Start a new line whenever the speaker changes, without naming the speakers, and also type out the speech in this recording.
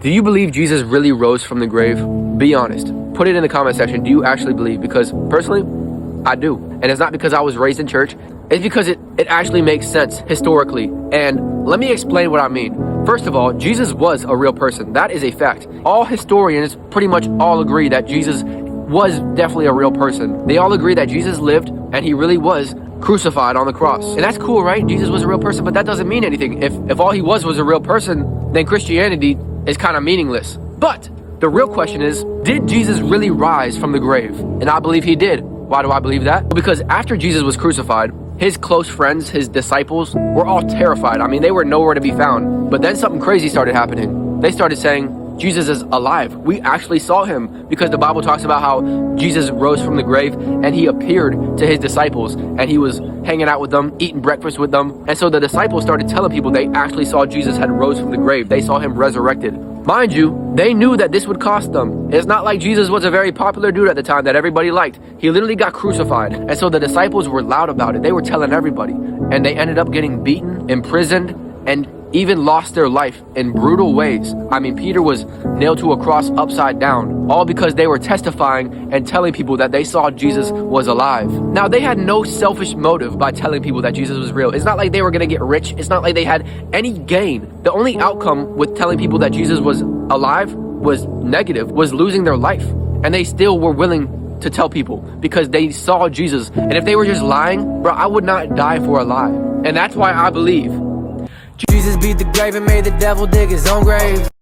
Do you believe Jesus really rose from the grave? Be honest. Put it in the comment section. Do you actually believe? Because personally, I do. And it's not because I was raised in church. It's because it actually makes sense historically. And let me explain what I mean. First of all, Jesus was a real person. That is a fact. All historians pretty much all agree that Jesus was definitely a real person. They all agree that Jesus lived and he really was crucified on the cross. And that's cool, right? Jesus was a real person, but that doesn't mean anything. If all he was a real person, then Christianity is kind of meaningless. But the real question is, did Jesus really rise from the grave? And I believe he did. Why do I believe that? Well, because after Jesus was crucified, his close friends, his disciples, were all terrified. I mean, they were nowhere to be found. But then something crazy started happening. They started saying, Jesus is alive. We actually saw him, because the Bible talks about how Jesus rose from the grave and he appeared to his disciples and he was hanging out with them, eating breakfast with them. And so the disciples started telling people they actually saw Jesus had rose from the grave. They saw him resurrected. Mind you, they knew that this would cost them. It's not like Jesus was a very popular dude at the time that everybody liked. He literally got crucified. And so the disciples were loud about it. They were telling everybody. And they ended up getting beaten, imprisoned, and even lost their life in brutal ways. I mean, Peter was nailed to a cross upside down, all because they were testifying and telling people that they saw Jesus was alive. Now, they had no selfish motive by telling people that Jesus was real. It's not like they were gonna get rich. It's not like they had any gain. The only outcome with telling people that Jesus was alive was negative, was losing their life. And they still were willing to tell people because they saw Jesus. And if they were just lying, bro, I would not die for a lie. And that's why I believe
Jesus beat the grave and made the devil dig his own grave.